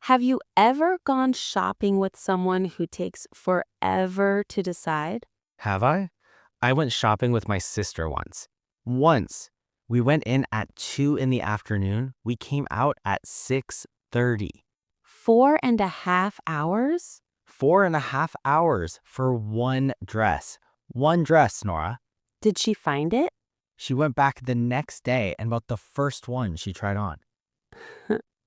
Have you ever gone shopping with someone who takes forever to decide? Have I? I went shopping with my sister once. Once. We went in at 2 in the afternoon. We came out at 6:30. 4.5 hours? 4.5 hours for one dress. One dress, Nora. Did she find it? She went back the next day and bought the first one she tried on.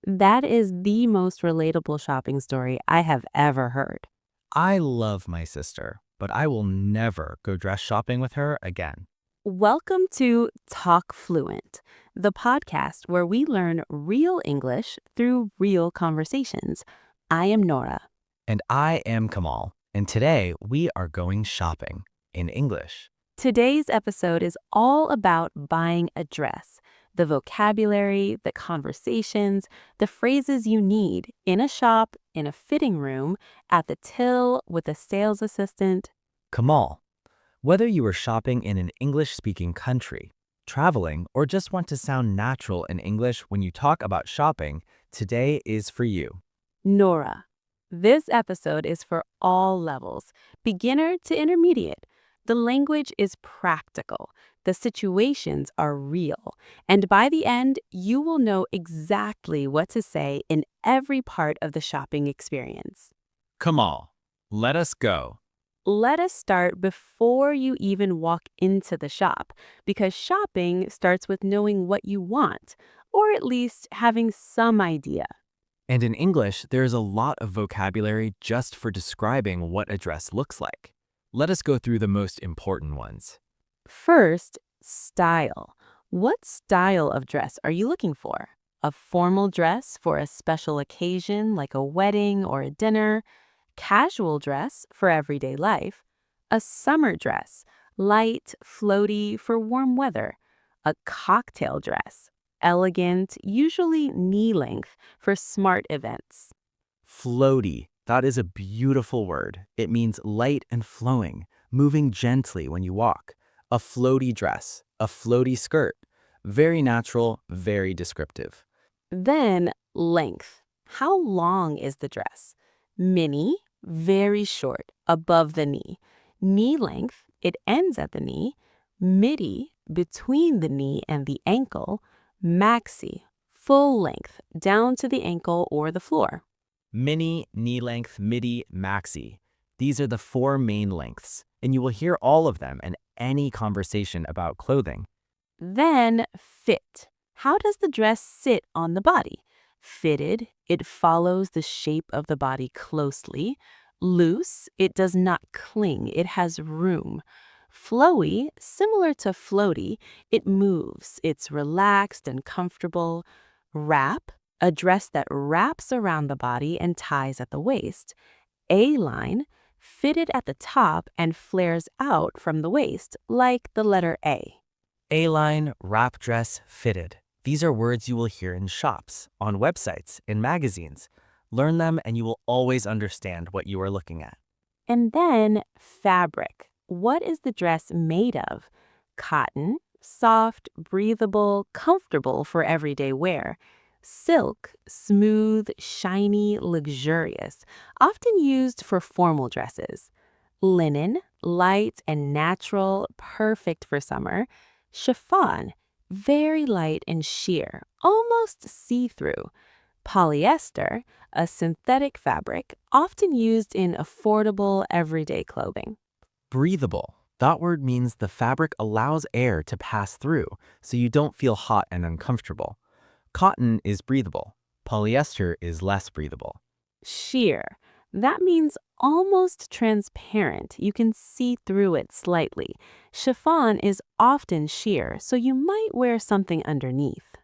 That is the most relatable shopping story I have ever heard. I love my sister, but I will never go dress shopping with her again. Welcome to TalkFluent, the podcast where we learn real English through real conversations. I am Nora. And I am Kamal, and today we are going shopping in English. Today's episode is all about buying a dress, the vocabulary, the conversations, the phrases you need in a shop, in a fitting room, at the till, with a sales assistant. Kamal, whether you are shopping in an English-speaking country, traveling, or just want to sound natural in English when you talk about shopping, today is for you. Nora. This episode is for all levels, beginner to intermediate. The language is practical, the situations are real, and by the end, you will know exactly what to say in every part of the shopping experience. Kamal, let us go. Let us start before you even walk into the shop, because shopping starts with knowing what you want, or at least having some idea. And in English, there is a lot of vocabulary just for describing what a dress looks like. Let us go through the most important ones. First, style. What style of dress are you looking for? A formal dress for a special occasion like a wedding or a dinner? Casual dress for everyday life? A summer dress, light, floaty for warm weather? A cocktail dress, elegant, usually knee length for smart events? Floaty. That is a beautiful word. It means light and flowing, moving gently when you walk. A floaty dress, a floaty skirt. Very natural, very descriptive. Then, length. How long is the dress? Mini, very short, above the knee. Knee length, it ends at the knee. Midi, between the knee and the ankle. Maxi, full length, down to the ankle or the floor. Mini, knee length, midi, maxi. These are the four main lengths, and you will hear all of them in any conversation about clothing. Then, fit. How does the dress sit on the body? Fitted, it follows the shape of the body closely. Loose, it does not cling, it has room. Flowy, similar to floaty, it moves, it's relaxed and comfortable. Wrap, a dress that wraps around the body and ties at the waist. A-line, fitted at the top and flares out from the waist, like the letter A. A-line, wrap dress, fitted. These are words you will hear in shops, on websites, in magazines. Learn them and you will always understand what you are looking at. And then fabric. What is the dress made of? Cotton, soft, breathable, comfortable for everyday wear. Silk, smooth, shiny, luxurious, often used for formal dresses. Linen, light and natural, perfect for summer. Chiffon, very light and sheer, almost see-through. Polyester, a synthetic fabric, often used in affordable everyday clothing. Breathable. That word means the fabric allows air to pass through, so you don't feel hot and uncomfortable. Cotton is breathable. Polyester is less breathable. Sheer. That means almost transparent. You can see through it slightly. Chiffon is often sheer, so you might wear something underneath.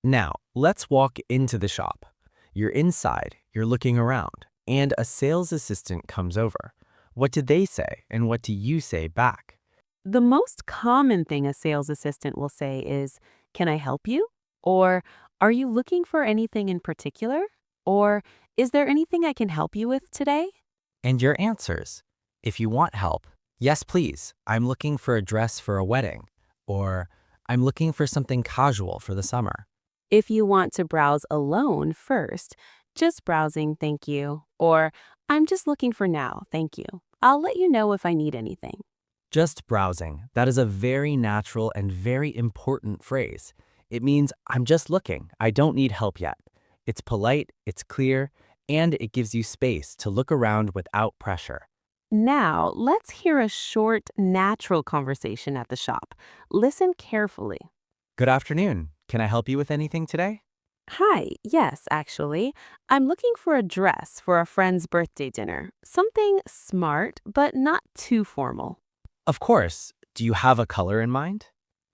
Now, let's walk into the shop. You're inside, you're looking around, and a sales assistant comes over. What did they say, and what do you say back? The most common thing a sales assistant will say is, "Can I help you?" Or, "Are you looking for anything in particular?" Or, "Is there anything I can help you with today?" And your answers. If you want help, yes, please, I'm looking for a dress for a wedding, or I'm looking for something casual for the summer. If you want to browse alone first, Just browsing, thank you. Or, I'm just looking for now, thank you. I'll let you know if I need anything. Just browsing. That is a very natural and very important phrase. It means I'm just looking. I don't need help yet. It's polite, it's clear, and it gives you space to look around without pressure. Now, let's hear a short, natural conversation at the shop. Listen carefully. Good afternoon. Can I help you with anything today? Hi, yes, actually. I'm looking for a dress for a friend's birthday dinner. Something smart, but not too formal. Of course. Do you have a color in mind?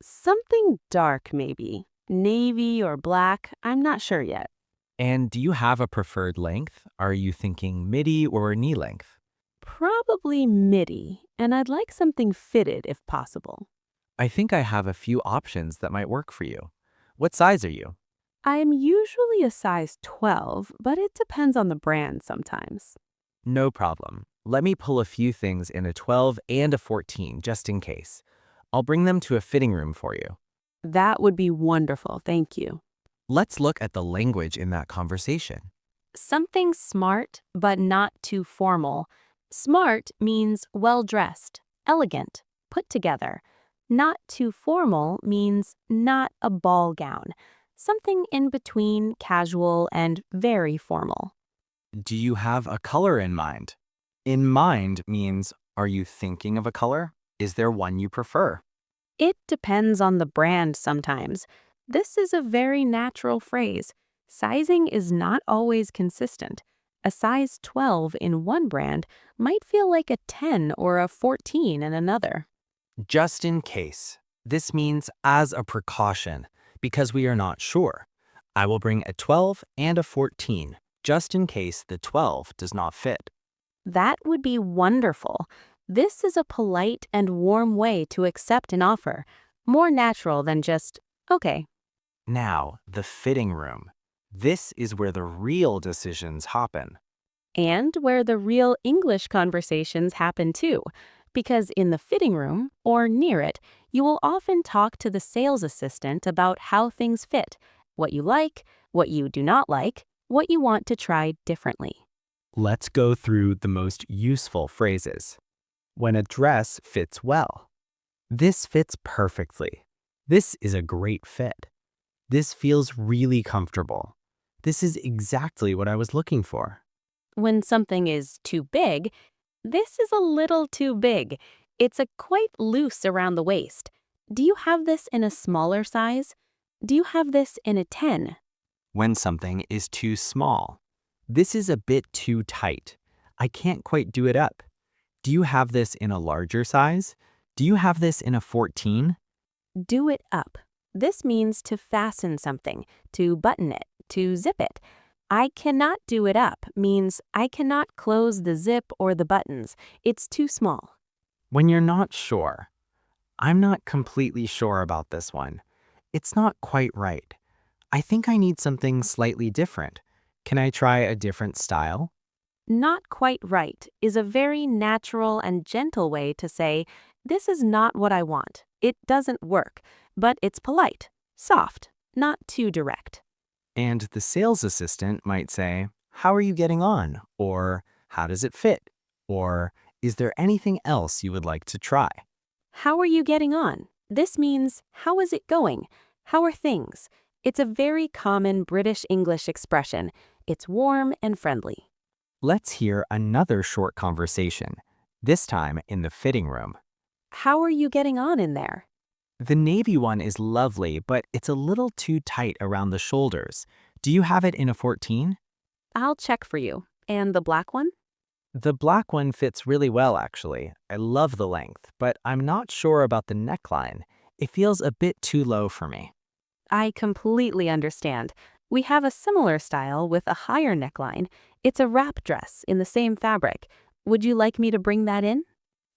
Something dark, maybe. Navy or black, I'm not sure yet. And do you have a preferred length? Are you thinking midi or knee length? Probably midi, and I'd like something fitted if possible. I think I have a few options that might work for you. What size are you? I'm usually a size 12, but it depends on the brand sometimes. No problem. Let me pull a few things in a 12 and a 14 just in case. I'll bring them to a fitting room for you. That would be wonderful, thank you. Let's look at the language in that conversation. Something smart, but not too formal. Smart means well-dressed, elegant, put together. Not too formal means not a ball gown. Something in between casual and very formal. Do you have a color in mind? In mind means, are you thinking of a color? Is there one you prefer? It depends on the brand sometimes. This is a very natural phrase. Sizing is not always consistent. A size 12 in one brand might feel like a 10 or a 14 in another. Just in case. This means as a precaution, because we are not sure. I will bring a 12 and a 14, just in case the 12 does not fit. That would be wonderful. This is a polite and warm way to accept an offer, more natural than just, okay. Now, the fitting room. This is where the real decisions happen. And where the real English conversations happen too. Because in the fitting room, or near it, you will often talk to the sales assistant about how things fit, what you like, what you do not like, what you want to try differently. Let's go through the most useful phrases. When a dress fits well. This fits perfectly. This is a great fit. This feels really comfortable. This is exactly what I was looking for. When something is too big, this is a little too big. It's a quite loose around the waist. Do you have this in a smaller size? Do you have this in a 10? When something is too small. This is a bit too tight. I can't quite do it up. Do you have this in a larger size? Do you have this in a 14? Do it up. This means to fasten something, to button it, to zip it. I cannot do it up means I cannot close the zip or the buttons. It's too small. When you're not sure. I'm not completely sure about this one. It's not quite right. I think I need something slightly different. Can I try a different style? Not quite right is a very natural and gentle way to say, this is not what I want. It doesn't work, but it's polite, soft, not too direct. And the sales assistant might say, how are you getting on? Or how does it fit? Or is there anything else you would like to try? How are you getting on? This means, how is it going? How are things? It's a very common British English expression. It's warm and friendly. Let's hear another short conversation, this time in the fitting room. How are you getting on in there? The navy one is lovely, but it's a little too tight around the shoulders. Do you have it in a 14? I'll check for you. And the black one? The black one fits really well, actually. I love the length, but I'm not sure about the neckline. It feels a bit too low for me. I completely understand. We have a similar style with a higher neckline. It's a wrap dress in the same fabric. Would you like me to bring that in?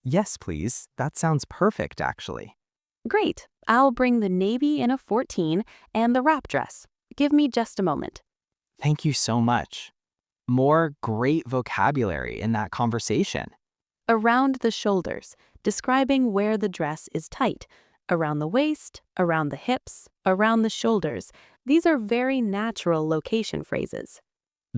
Yes, please. That sounds perfect, actually. Great. I'll bring the navy in a 14 and the wrap dress. Give me just a moment. Thank you so much. More great vocabulary in that conversation. Around the shoulders, describing where the dress is tight. Around the waist, around the hips, around the shoulders. These are very natural location phrases.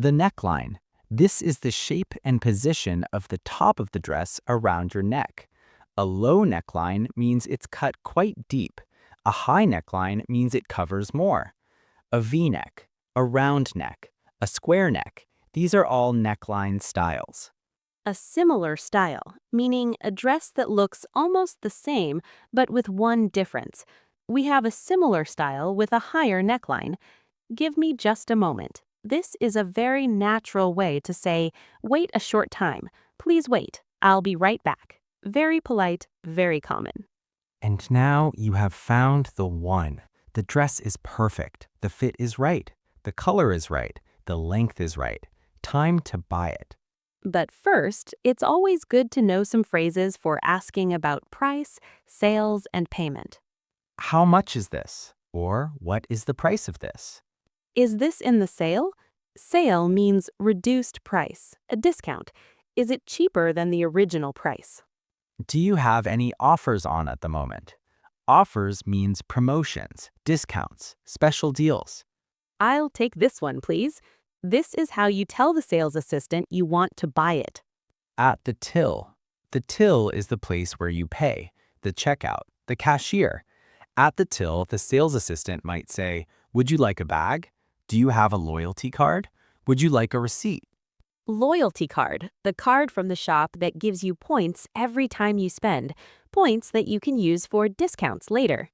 The neckline. This is the shape and position of the top of the dress around your neck. A low neckline means it's cut quite deep. A high neckline means it covers more. A V-neck, a round neck, a square neck. These are all neckline styles. A similar style, meaning a dress that looks almost the same, but with one difference. We have a similar style with a higher neckline. Give me just a moment. This is a very natural way to say, wait a short time. Please wait. I'll be right back. Very polite, very common. And now you have found the one. The dress is perfect. The fit is right. The color is right. The length is right. Time to buy it. But first, it's always good to know some phrases for asking about price, sales, and payment. How much is this? Or what is the price of this? Is this in the sale? Sale means reduced price, a discount. Is it cheaper than the original price? Do you have any offers on at the moment? Offers means promotions, discounts, special deals. I'll take this one, please. This is how you tell the sales assistant you want to buy it. At the till. The till is the place where you pay, the checkout, the cashier. At the till, the sales assistant might say, "Would you like a bag? Do you have a loyalty card? Would you like a receipt?" Loyalty card, the card from the shop that gives you points every time you spend, points that you can use for discounts later.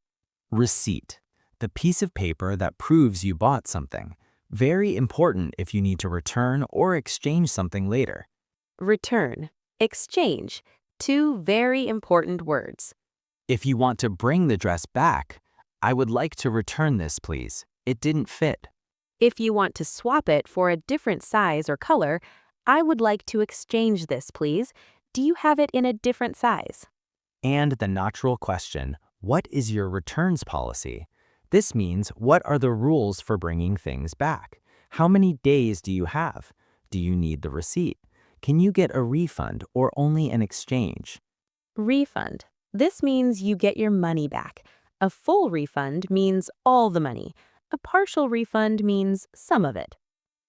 Receipt. The piece of paper that proves you bought something. Very important if you need to return or exchange something later. Return, exchange, two very important words. If you want to bring the dress back, "I would like to return this, please. It didn't fit." If you want to swap it for a different size or color, I would like to exchange this, please. Do you have it in a different size? And the natural question, what is your returns policy? This means, what are the rules for bringing things back? How many days do you have? Do you need the receipt? Can you get a refund or only an exchange? Refund. This means you get your money back. A full refund means all the money. A partial refund means some of it.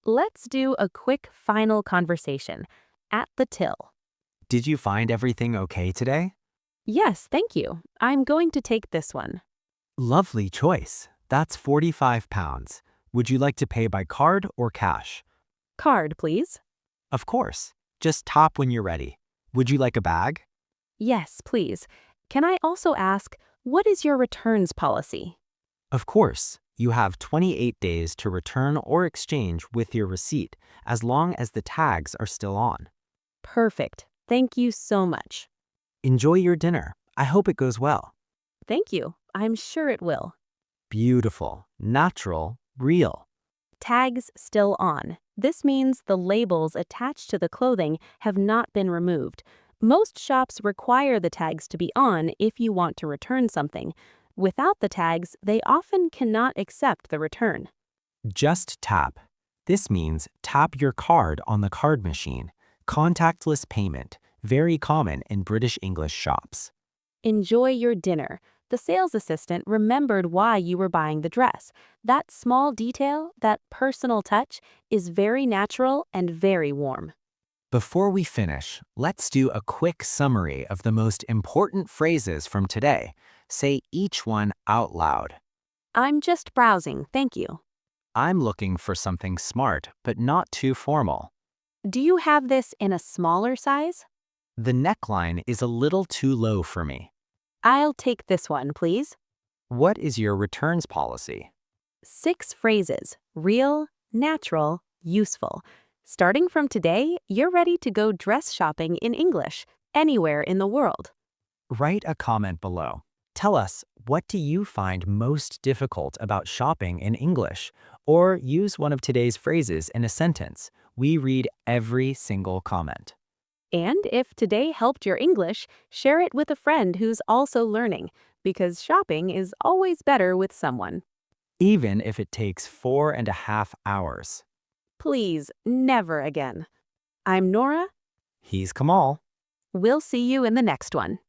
Let's do a quick final conversation. At the till. Did you find everything okay today? Yes, thank you. I'm going to take this one. Lovely choice. That's £45. Would you like to pay by card or cash? Card, please. Of course. Just tap when you're ready. Would you like a bag? Yes, please. Can I also ask, what is your returns policy? Of course. You have 28 days to return or exchange with your receipt, as long as the tags are still on. Perfect. Thank you so much. Enjoy your dinner. I hope it goes well. Thank you. I'm sure it will. Beautiful, natural, real. Tags still on. This means the labels attached to the clothing have not been removed. Most shops require the tags to be on if you want to return something. Without the tags, they often cannot accept the return. Just tap. This means tap your card on the card machine. Contactless payment, very common in British English shops. Enjoy your dinner. The sales assistant remembered why you were buying the dress. That small detail, that personal touch, is very natural and very warm. Before we finish, let's do a quick summary of the most important phrases from today. Say each one out loud. I'm just browsing, thank you. I'm looking for something smart, but not too formal. Do you have this in a smaller size? The neckline is a little too low for me. I'll take this one, please. What is your returns policy? 6 phrases, real, natural, useful. Starting from today, you're ready to go dress shopping in English, anywhere in the world. Write a comment below. Tell us, what do you find most difficult about shopping in English? Or use one of today's phrases in a sentence. We read every single comment. And if today helped your English, share it with a friend who's also learning, because shopping is always better with someone. Even if it takes 4.5 hours. Please, never again. I'm Nora. He's Kamal. We'll see you in the next one.